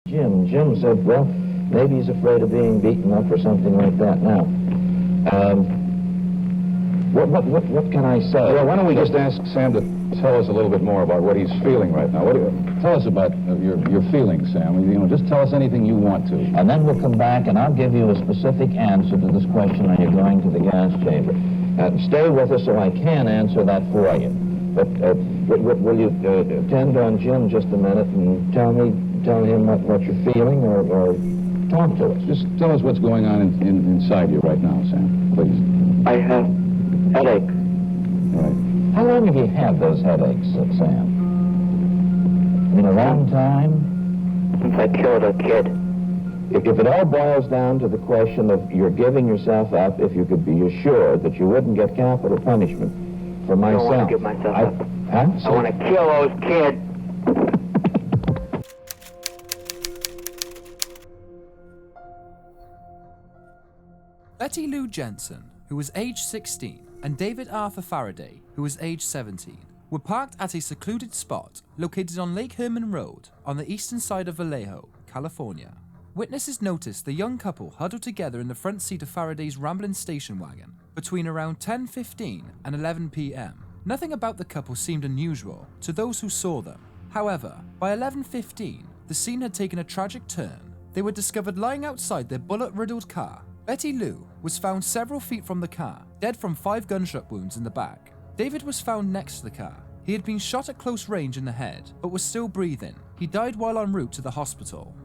Jim said, well, maybe he's afraid of being beaten up or something like that. Now, what can I say? Well, why don't we just ask Sam to tell us a little bit more about what he's feeling right now? Tell us about your feelings, Sam. You know, just tell us anything you want to. And then we'll come back and I'll give you a specific answer to this question, are you going to the gas chamber? Stay with us so I can answer that for you. But will you attend on Jim just a minute and tell him what you're feeling or talk to us? Just tell us what's going on inside you right now, Sam, please. I have headaches. Right. How long have you had those headaches, Sam? In a long time? Since I killed a kid. If it all boils down to the question of you're giving yourself up, if you could be assured that you wouldn't get capital punishment for myself. I don't want to give myself up. Huh? I want to kill those kids. Betty Lou Jensen, who was age 16, and David Arthur Faraday, who was age 17, were parked at a secluded spot located on Lake Herman Road on the eastern side of Vallejo, California. Witnesses noticed the young couple huddled together in the front seat of Faraday's rambling station wagon between around 10:15 and 11 p.m. Nothing about the couple seemed unusual to those who saw them. However, by 11:15, the scene had taken a tragic turn. They were discovered lying outside their bullet-riddled car. Betty Lou was found several feet from the car, dead from 5 gunshot wounds in the back. David was found next to the car. He had been shot at close range in the head, but was still breathing. He died while en route to the hospital.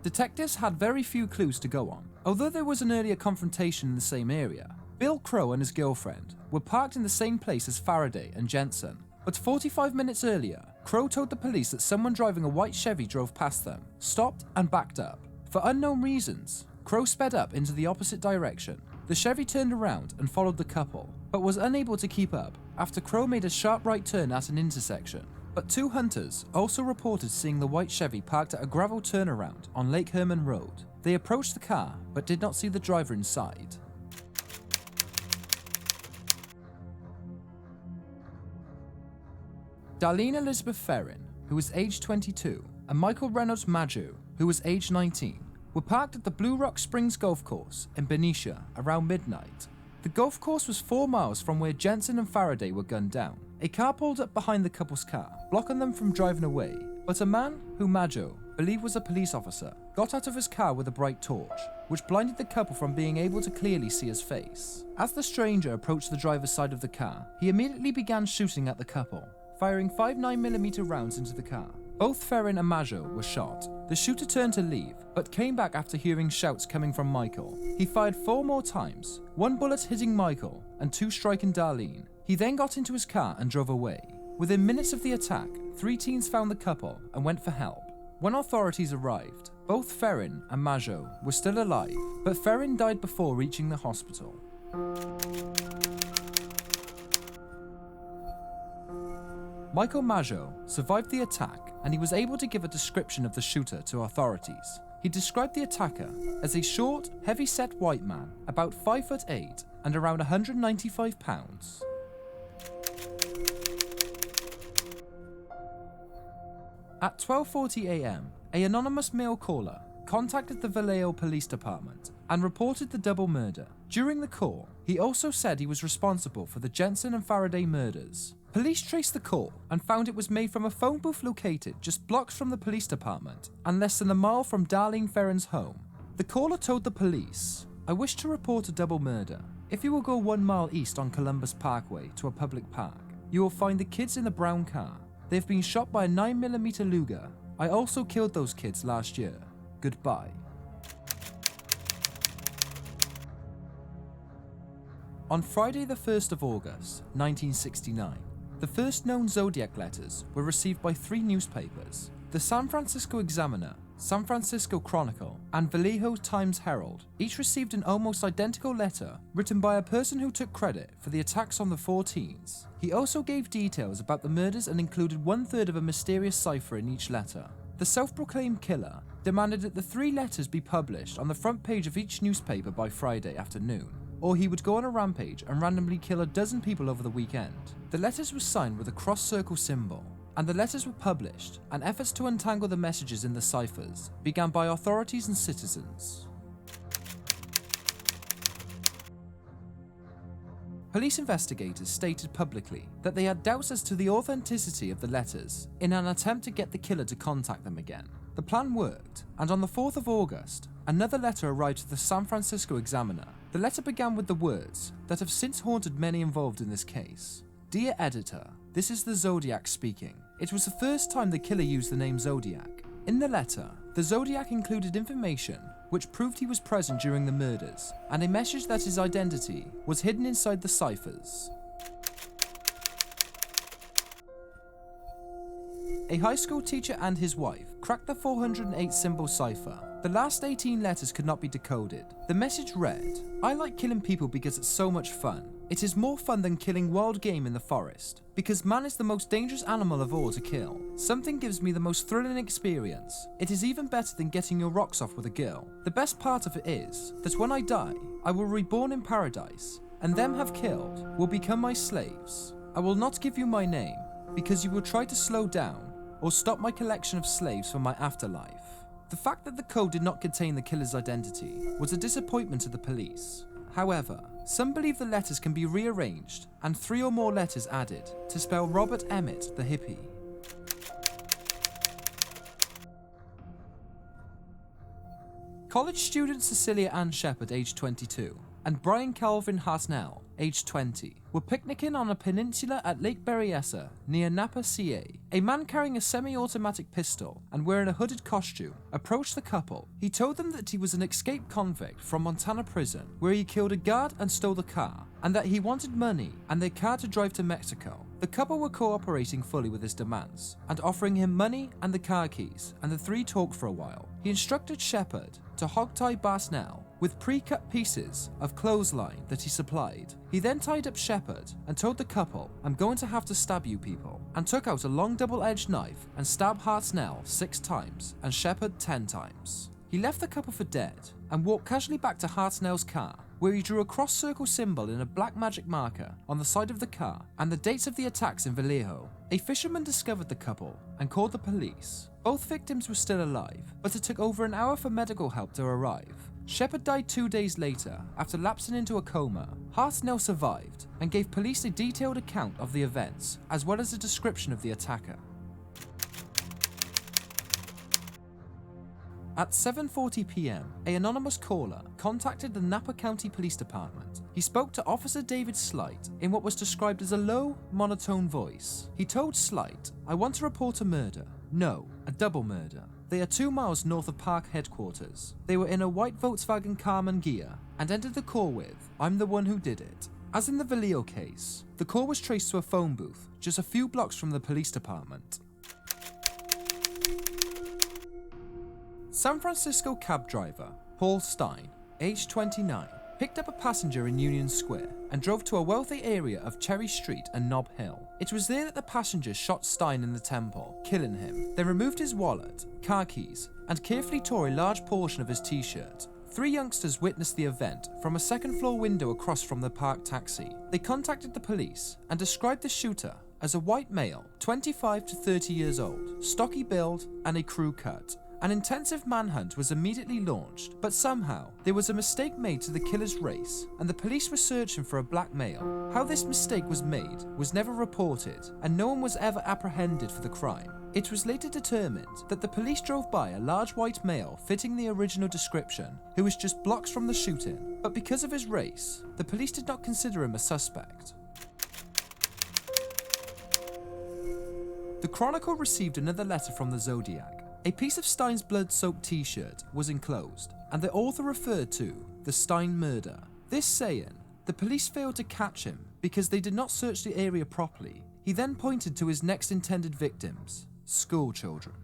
Detectives had very few clues to go on. Although there was an earlier confrontation in the same area, Bill Crow and his girlfriend were parked in the same place as Faraday and Jensen. But 45 minutes earlier, Crow told the police that someone driving a white Chevy drove past them, stopped and backed up. For unknown reasons, Crow sped up into the opposite direction. The Chevy turned around and followed the couple, but was unable to keep up after Crow made a sharp right turn at an intersection. But 2 hunters also reported seeing the white Chevy parked at a gravel turnaround on Lake Herman Road. They approached the car, but did not see the driver inside. Darlene Elizabeth Ferrin, who was age 22, and Michael Reynolds Maggio, who was age 19, were parked at the Blue Rock Springs Golf Course in Benicia around midnight. The golf course was 4 miles from where Jensen and Faraday were gunned down. A car pulled up behind the couple's car, blocking them from driving away, but a man, who Maggio believed was a police officer, got out of his car with a bright torch, which blinded the couple from being able to clearly see his face. As the stranger approached the driver's side of the car, he immediately began shooting at the couple, firing 5 9mm rounds into the car. Both Ferrin and Maggio were shot. The shooter turned to leave, but came back after hearing shouts coming from Michael. He fired 4 more times, 1 bullet hitting Michael and 2 striking Darlene. He then got into his car and drove away. Within minutes of the attack, 3 teens found the couple and went for help. When authorities arrived, both Ferrin and Maggio were still alive, but Ferrin died before reaching the hospital. Michael Maggio survived the attack, and he was able to give a description of the shooter to authorities. He described the attacker as a short, heavy-set white man, about 5'8" and around 195 pounds. At 12:40 a.m., an anonymous mail caller contacted the Vallejo Police Department and reported the double murder. During the call, he also said he was responsible for the Jensen and Faraday murders. Police traced the call and found it was made from a phone booth located just blocks from the police department and less than a mile from Darlene Ferrin's home. The caller told the police, "I wish to report a double murder. If you will go 1 mile east on Columbus Parkway to a public park, you will find the kids in the brown car. They have been shot by a 9mm Luger. I also killed those kids last year. Goodbye." On Friday the 1st of August, 1969, the first known Zodiac letters were received by 3 newspapers: the San Francisco Examiner, San Francisco Chronicle, and Vallejo Times-Herald. Each received an almost identical letter written by a person who took credit for the attacks on the 4 teens. He also gave details about the murders and included 1/3 of a mysterious cipher in each letter. The self-proclaimed killer demanded that the 3 letters be published on the front page of each newspaper by Friday afternoon. or he would go on a rampage and randomly kill a dozen people over the weekend. The letters were signed with a cross circle symbol, and the letters were published, and efforts to untangle the messages in the ciphers began by authorities and citizens. Police investigators stated publicly that they had doubts as to the authenticity of the letters in an attempt to get the killer to contact them again. The plan worked, and on the 4th of August, another letter arrived to the San Francisco Examiner. The letter began with the words that have since haunted many involved in this case. Dear editor, this is the Zodiac speaking. It was the first time the killer used the name Zodiac. In the letter, the Zodiac included information which proved he was present during the murders, and a message that his identity was hidden inside the ciphers. A high school teacher and his wife cracked the 408 symbol cipher. The last 18 letters could not be decoded. The message read, I like killing people because it's so much fun. It is more fun than killing wild game in the forest, because man is the most dangerous animal of all to kill. Something gives me the most thrilling experience. It is even better than getting your rocks off with a girl. The best part of it is that when I die, I will reborn in paradise, and them have killed will become my slaves. I will not give you my name, because you will try to slow down or stop my collection of slaves for my afterlife. The fact that the code did not contain the killer's identity was a disappointment to the police. However, some believe the letters can be rearranged and 3 or more letters added to spell Robert Emmett the hippie. College student Cecilia Ann Shepard, aged 22, and Brian Calvin Hartnell, aged 20, were picnicking on a peninsula at Lake Berryessa near Napa, CA. A man carrying a semi-automatic pistol and wearing a hooded costume approached the couple. He told them that he was an escaped convict from Montana prison, where he killed a guard and stole the car, and that he wanted money and their car to drive to Mexico. The couple were cooperating fully with his demands and offering him money and the car keys, and the three talked for a while. He instructed Shepard to hog-tie Bartnell with pre-cut pieces of clothesline that he supplied. He then tied up Shepard and told the couple, I'm going to have to stab you people, and took out a long double-edged knife and stabbed Hartnell 6 times and Shepard 10 times. He left the couple for dead and walked casually back to Hartnell's car, where he drew a cross-circle symbol in a black magic marker on the side of the car and the dates of the attacks in Vallejo. A fisherman discovered the couple and called the police. Both victims were still alive, but it took over an hour for medical help to arrive. Shepard died 2 days later after lapsing into a coma. Hartnell survived and gave police a detailed account of the events, as well as a description of the attacker. At 7:40 p.m., an anonymous caller contacted the Napa County Police Department. He spoke to Officer David Slight in what was described as a low, monotone voice. He told Slight, I want to report a murder. No, a double murder. They are 2 miles north of Park headquarters. They were in a white Volkswagen Karmann Ghia and ended the call with, I'm the one who did it. As in the Vallejo case, the call was traced to a phone booth just a few blocks from the police department. San Francisco cab driver Paul Stine, aged 29, picked up a passenger in Union Square and drove to a wealthy area of Cherry Street and Nob Hill. It was there that the passenger shot Stine in the temple, killing him, then removed his wallet, car keys, and carefully tore a large portion of his t-shirt. 3 youngsters witnessed the event from a second-floor window across from the parked taxi. They contacted the police and described the shooter as a white male, 25 to 30 years old, stocky build, and a crew cut. An intensive manhunt was immediately launched, but somehow there was a mistake made to the killer's race, and the police were searching for a black male. How this mistake was made was never reported, and no one was ever apprehended for the crime. It was later determined that the police drove by a large white male fitting the original description, who was just blocks from the shooting, but because of his race, the police did not consider him a suspect. The Chronicle received another letter from the Zodiac. A piece of Stine's blood-soaked t-shirt was enclosed, and the author referred to the Stine murder. This saying, the police failed to catch him because they did not search the area properly. He then pointed to his next intended victims, school children.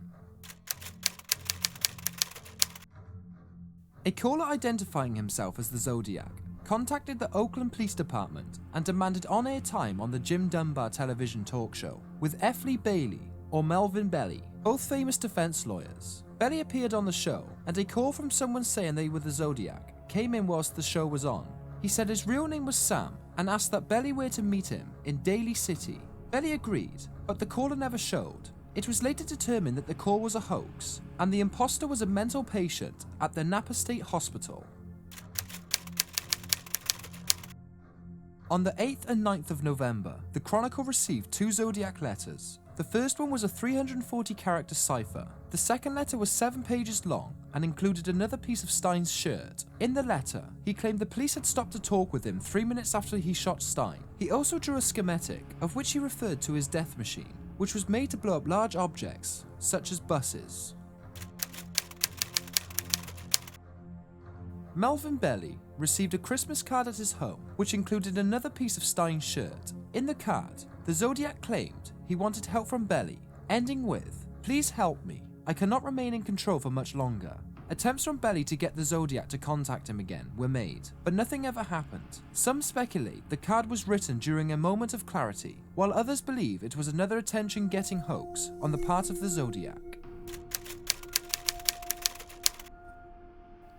A caller identifying himself as the Zodiac contacted the Oakland Police Department and demanded on-air time on the Jim Dunbar television talk show with F. Lee Bailey or Melvin Belly, both famous defense lawyers. Belly appeared on the show, and a call from someone saying they were the Zodiac came in whilst the show was on. He said his real name was Sam and asked that Belly were to meet him in Daly City. Belly agreed, but the caller never showed. It was later determined that the call was a hoax, and the imposter was a mental patient at the Napa State Hospital. On the 8th and 9th of November, the Chronicle received 2 Zodiac letters. The first one was a 340-character cipher. The second letter was 7 pages long and included another piece of Stine's shirt. In the letter, he claimed the police had stopped to talk with him 3 minutes after he shot Stine. He also drew a schematic, of which he referred to his death machine, which was made to blow up large objects, such as buses. Melvin Belly received a Christmas card at his home, which included another piece of Stine's shirt. In the card, the Zodiac claimed he wanted help from Belly, ending with, "Please help me. I cannot remain in control for much longer." Attempts from Belly to get the Zodiac to contact him again were made, but nothing ever happened. Some speculate the card was written during a moment of clarity, while others believe it was another attention-getting hoax on the part of the Zodiac.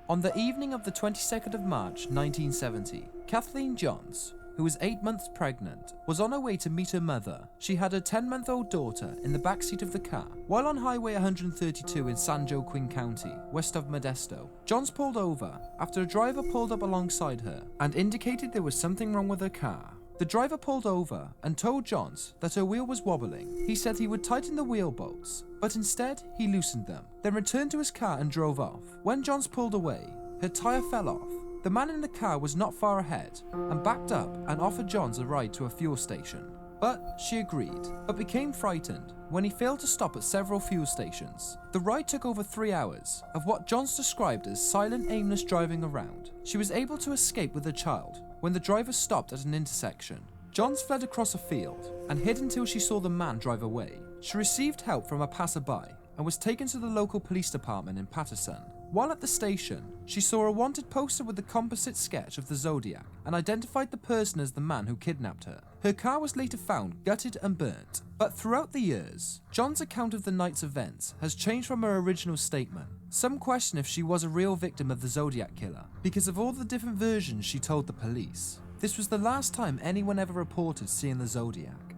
On the evening of the 22nd of March 1970, Kathleen Johns, who was 8 months pregnant, was on her way to meet her mother. She had her 10-month-old daughter in the backseat of the car. While on Highway 132 in San Joaquin County, west of Modesto, Johns pulled over after a driver pulled up alongside her and indicated there was something wrong with her car. The driver pulled over and told Johns that her wheel was wobbling. He said he would tighten the wheel bolts, but instead he loosened them, then returned to his car and drove off. When Johns pulled away, her tire fell off. The man in the car was not far ahead and backed up and offered Johns a ride to a fuel station. But she agreed, but became frightened when he failed to stop at several fuel stations. The ride took over 3 hours of what Johns described as silent, aimless driving around. She was able to escape with her child when the driver stopped at an intersection. Johns fled across a field and hid until she saw the man drive away. She received help from a passerby and was taken to the local police department in Patterson. While at the station, she saw a wanted poster with a composite sketch of the Zodiac and identified the person as the man who kidnapped her. Her car was later found gutted and burnt, but throughout the years, John's account of the night's events has changed from her original statement. Some question if she was a real victim of the Zodiac Killer because of all the different versions she told the police. This was the last time anyone ever reported seeing the Zodiac.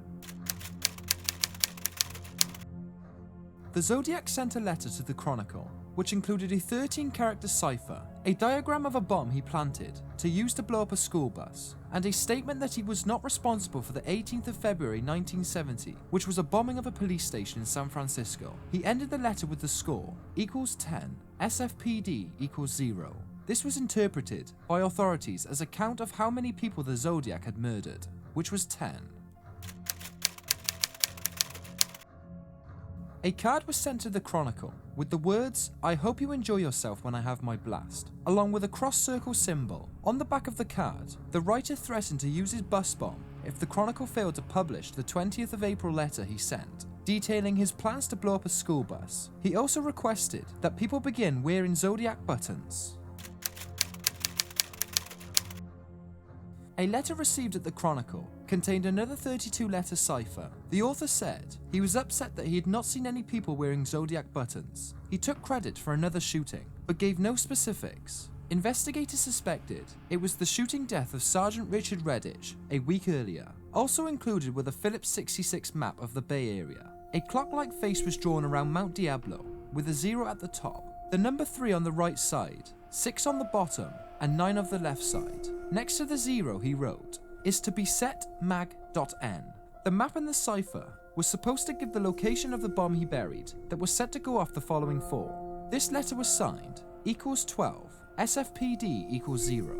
The Zodiac sent a letter to the Chronicle, which included a 13-character cipher, a diagram of a bomb he planted to use to blow up a school bus, and a statement that he was not responsible for the 18th of February 1970, which was a bombing of a police station in San Francisco. He ended the letter with the score equals 10, SFPD equals 0. This was interpreted by authorities as a count of how many people the Zodiac had murdered, which was 10. A card was sent to the Chronicle with the words, "I hope you enjoy yourself when I have my blast," along with a cross-circle symbol. On the back of the card, the writer threatened to use his bus bomb if the Chronicle failed to publish the 20th of April letter he sent, detailing his plans to blow up a school bus. He also requested that people begin wearing Zodiac buttons. A letter received at the Chronicle contained another 32-letter cipher. The author said he was upset that he had not seen any people wearing Zodiac buttons. He took credit for another shooting, but gave no specifics. Investigators suspected it was the shooting death of Sergeant Richard Redditch a week earlier. Also included were the Phillips 66 map of the Bay Area. A clock-like face was drawn around Mount Diablo, with a 0 at the top, the number 3 on the right side, 6 on the bottom, and 9 of the left side. Next to the 0, he wrote, "Is to be set mag.n." The map in the cipher was supposed to give the location of the bomb he buried that was set to go off the following 4. This letter was signed equals 12, SFPD equals 0.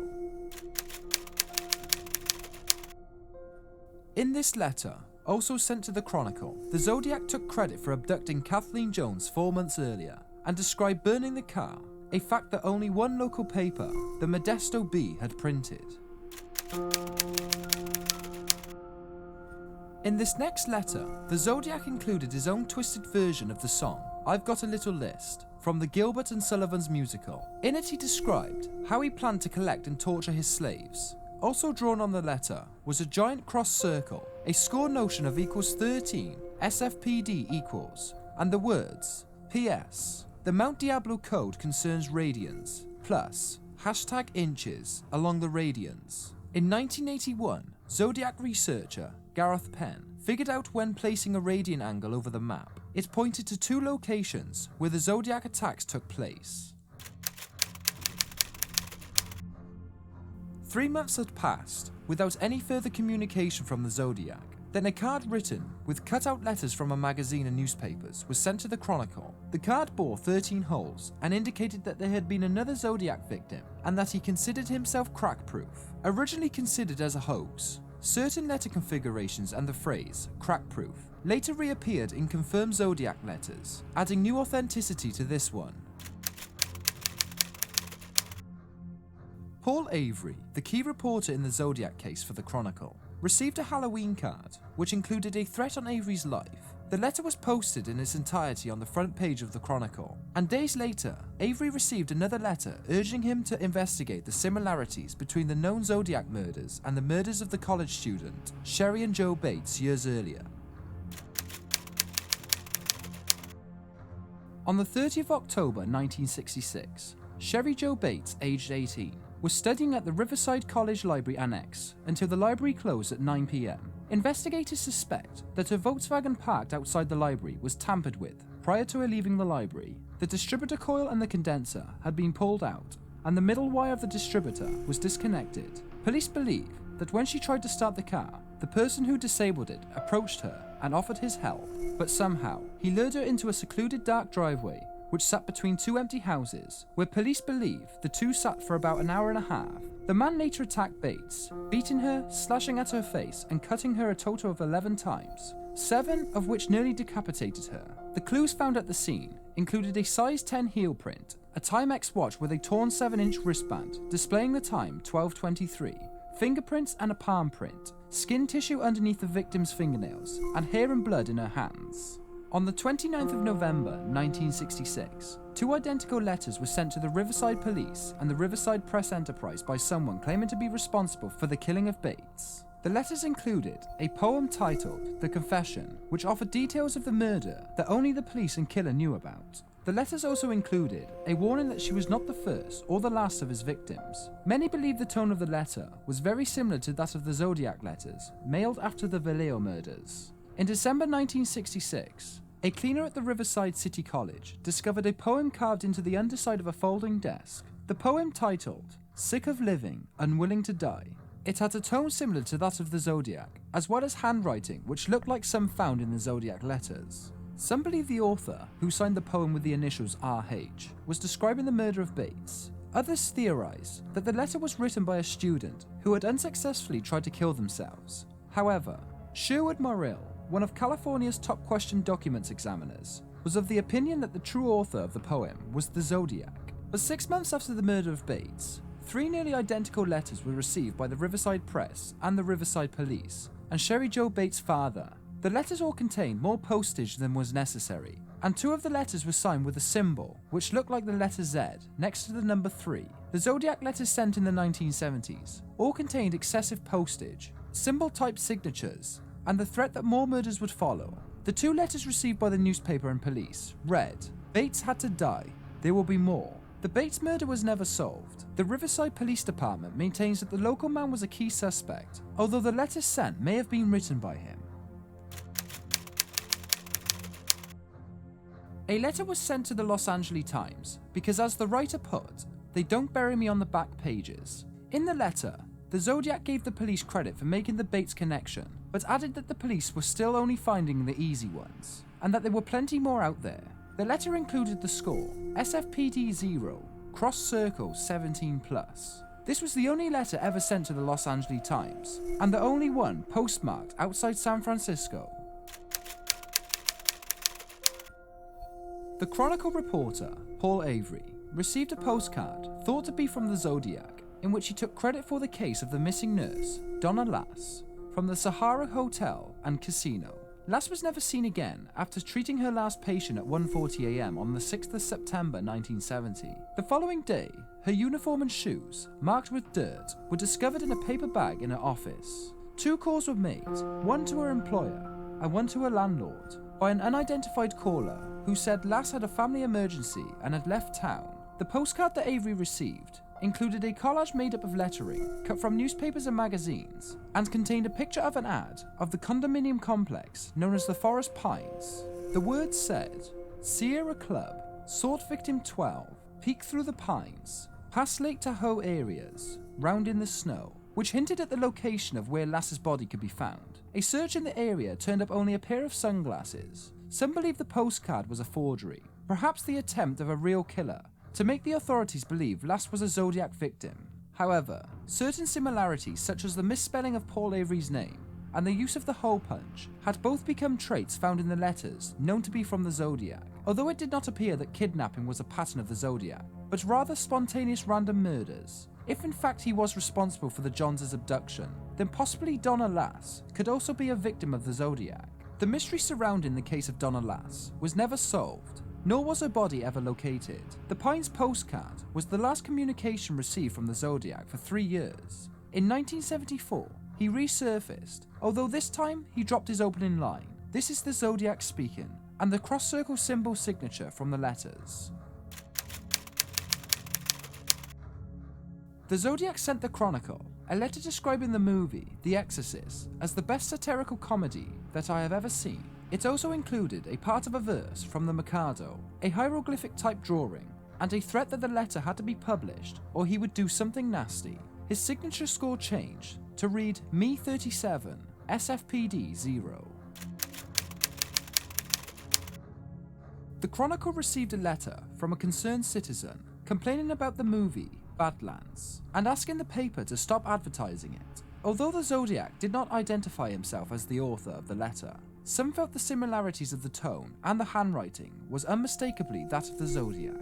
In this letter, also sent to the Chronicle, the Zodiac took credit for abducting Kathleen Johns 4 months earlier and described burning the car, a fact that only one local paper, the Modesto Bee, had printed. In this next letter, the Zodiac included his own twisted version of the song, "I've Got a Little List," from the Gilbert and Sullivan's musical. In it he described how he planned to collect and torture his slaves. Also drawn on the letter was a giant cross circle, a score notion of equals 13, SFPD equals, and the words, PS. The Mount Diablo code concerns radians, plus #inches along the radians. In 1981, Zodiac researcher Gareth Penn figured out when placing a radian angle over the map, it pointed to 2 locations where the Zodiac attacks took place. 3 months had passed without any further communication from the Zodiac. Then a card written with cut-out letters from a magazine and newspapers was sent to the Chronicle. The card bore 13 holes and indicated that there had been another Zodiac victim and that he considered himself crack-proof. Originally considered as a hoax, certain letter configurations and the phrase crack-proof later reappeared in confirmed Zodiac letters, adding new authenticity to this one. Paul Avery, the key reporter in the Zodiac case for the Chronicle, received a Halloween card, which included a threat on Avery's life. The letter was posted in its entirety on the front page of the Chronicle, and days later, Avery received another letter urging him to investigate the similarities between the known Zodiac murders and the murders of the college student, Sherry and Joe Bates, years earlier. On the 30th of October 1966, Sherry Jo Bates, aged 18, was studying at the Riverside College Library Annex until the library closed at 9 p.m. Investigators suspect that her Volkswagen parked outside the library was tampered with prior to her leaving the library. The distributor coil and the condenser had been pulled out, and the middle wire of the distributor was disconnected. Police believe that when she tried to start the car, the person who disabled it approached her and offered his help, but somehow he lured her into a secluded dark driveway which sat between 2 empty houses, where police believe the two sat for about an hour and a half. The man later attacked Bates, beating her, slashing at her face, and cutting her a total of 11 times, 7 of which nearly decapitated her. The clues found at the scene included a size 10 heel print, a Timex watch with a torn 7-inch wristband displaying the time 12:23, fingerprints and a palm print, skin tissue underneath the victim's fingernails, and hair and blood in her hands. On the 29th of November 1966, 2 identical letters were sent to the Riverside Police and the Riverside Press Enterprise by someone claiming to be responsible for the killing of Bates. The letters included a poem titled The Confession, which offered details of the murder that only the police and killer knew about. The letters also included a warning that she was not the first or the last of his victims. Many believe the tone of the letter was very similar to that of the Zodiac letters, mailed after the Vallejo murders. In December 1966, a cleaner at the Riverside City College discovered a poem carved into the underside of a folding desk. The poem titled, Sick of Living, Unwilling to Die. It had a tone similar to that of the Zodiac, as well as handwriting which looked like some found in the Zodiac letters. Some believe the author, who signed the poem with the initials RH, was describing the murder of Bates. Others theorize that the letter was written by a student who had unsuccessfully tried to kill themselves. However, Sherwood Morrill, one of California's top question documents examiners, was of the opinion that the true author of the poem was the Zodiac. But 6 months after the murder of Bates, 3 nearly identical letters were received by the Riverside Press and the Riverside Police, and Sherry Jo Bates' father. The letters all contained more postage than was necessary, and 2 of the letters were signed with a symbol which looked like the letter Z next to the number 3. The Zodiac letters sent in the 1970s all contained excessive postage, symbol-type signatures, and the threat that more murders would follow. The 2 letters received by the newspaper and police read, Bates had to die, there will be more. The Bates murder was never solved. The Riverside Police Department maintains that the local man was a key suspect, although the letters sent may have been written by him. A letter was sent to the Los Angeles Times because, as the writer put, they don't bury me on the back pages. In the letter, the Zodiac gave the police credit for making the Bates connection, but added that the police were still only finding the easy ones, and that there were plenty more out there. The letter included the score, SFPD 0, cross circle 17+. This was the only letter ever sent to the Los Angeles Times, and the only one postmarked outside San Francisco. The Chronicle reporter, Paul Avery, received a postcard thought to be from the Zodiac, in which he took credit for the case of the missing nurse, Donna Lass, from the Sahara Hotel and Casino. Lass was never seen again after treating her last patient at 1:40 a.m. on the 6th of September 1970. The following day, her uniform and shoes, marked with dirt, were discovered in a paper bag in her office. 2 calls were made, one to her employer and one to her landlord, by an unidentified caller who said Lass had a family emergency and had left town. The postcard that Avery received included a collage made up of lettering cut from newspapers and magazines and contained a picture of an ad of the condominium complex known as the Forest Pines. The words said, Sierra Club, sought victim 12, peek through the pines, past Lake Tahoe areas, round in the snow, which hinted at the location of where Lass's body could be found. A search in the area turned up only a pair of sunglasses. Some believe the postcard was a forgery, perhaps the attempt of a real killer, to make the authorities believe Lass was a Zodiac victim. However, certain similarities such as the misspelling of Paul Avery's name and the use of the hole punch had both become traits found in the letters known to be from the Zodiac, although it did not appear that kidnapping was a pattern of the Zodiac, but rather spontaneous random murders. If in fact he was responsible for the Johns' abduction, then possibly Donna Lass could also be a victim of the Zodiac. The mystery surrounding the case of Donna Lass was never solved, nor was her body ever located. The Pines postcard was the last communication received from the Zodiac for 3 years. In 1974, he resurfaced, although this time he dropped his opening line, "This is the Zodiac speaking," and the cross-circle symbol signature from the letters. The Zodiac sent the Chronicle a letter describing the movie The Exorcist as the best satirical comedy that I have ever seen. It also included a part of a verse from the Mikado, a hieroglyphic-type drawing, and a threat that the letter had to be published or he would do something nasty. His signature score changed to read Me 37, SFPD 0. The Chronicle received a letter from a concerned citizen complaining about the movie Badlands and asking the paper to stop advertising it. Although the Zodiac did not identify himself as the author of the letter, some felt the similarities of the tone and the handwriting was unmistakably that of the Zodiac.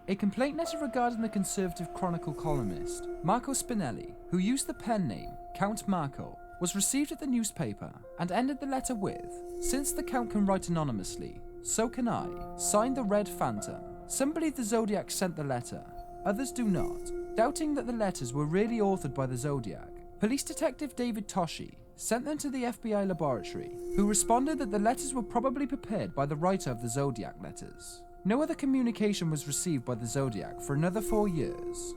A complaint letter regarding the Conservative Chronicle columnist Marco Spinelli, who used the pen name Count Marco, was received at the newspaper and ended the letter with, "Since the Count can write anonymously, so can I, signed the Red Phantom." Some believe the Zodiac sent the letter, others do not, doubting that the letters were really authored by the Zodiac. Police Detective David Toshi sent them to the FBI laboratory, who responded that the letters were probably prepared by the writer of the Zodiac letters. No other communication was received by the Zodiac for another 4 years.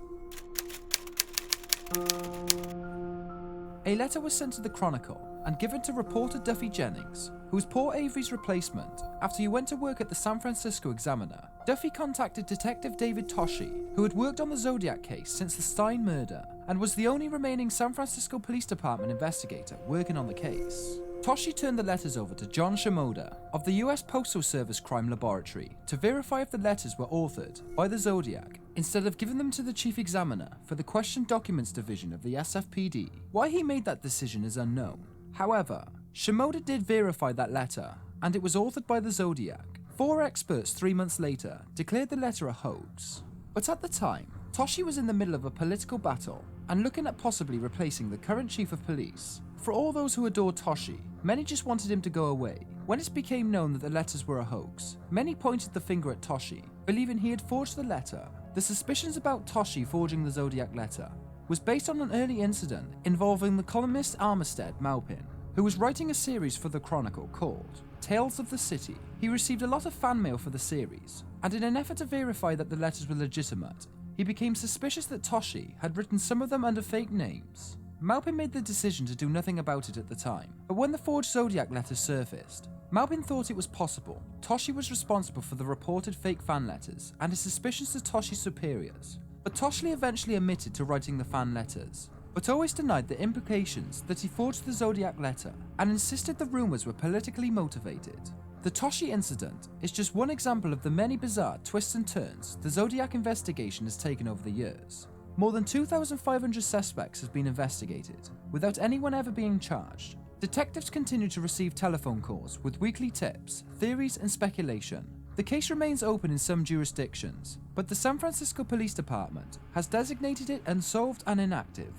A letter was sent to the Chronicle and given to reporter Duffy Jennings, who was Paul Avery's replacement after he went to work at the San Francisco Examiner. Duffy contacted Detective David Toshi, who had worked on the Zodiac case since the Stine murder and was the only remaining San Francisco Police Department investigator working on the case. Toshi turned the letters over to John Shimoda of the US Postal Service Crime Laboratory to verify if the letters were authored by the Zodiac, instead of giving them to the Chief Examiner for the Questioned Documents Division of the SFPD. Why he made that decision is unknown. However, Shimoda did verify that letter, and it was authored by the Zodiac. 4 experts 3 months later declared the letter a hoax. But at the time, Toshi was in the middle of a political battle and looking at possibly replacing the current chief of police. For all those who adored Toshi, many just wanted him to go away. When it became known that the letters were a hoax, many pointed the finger at Toshi, believing he had forged the letter. The suspicions about Toshi forging the Zodiac letter was based on an early incident involving the columnist Armistead Maupin, who was writing a series for the Chronicle called Tales of the City. He received a lot of fan mail for the series, and in an effort to verify that the letters were legitimate, he became suspicious that Toshi had written some of them under fake names. Maupin made the decision to do nothing about it at the time, but when the forged Zodiac letters surfaced, Maupin thought it was possible Toshi was responsible for the reported fake fan letters and his suspicions to Toshi's superiors. But Toshi eventually admitted to writing the fan letters, but always denied the implications that he forged the Zodiac letter and insisted the rumors were politically motivated. The Toshi incident is just one example of the many bizarre twists and turns the Zodiac investigation has taken over the years. More than 2,500 suspects have been investigated, without anyone ever being charged. Detectives continue to receive telephone calls with weekly tips, theories, and speculation. The case remains open in some jurisdictions, but the San Francisco Police Department has designated it unsolved and inactive.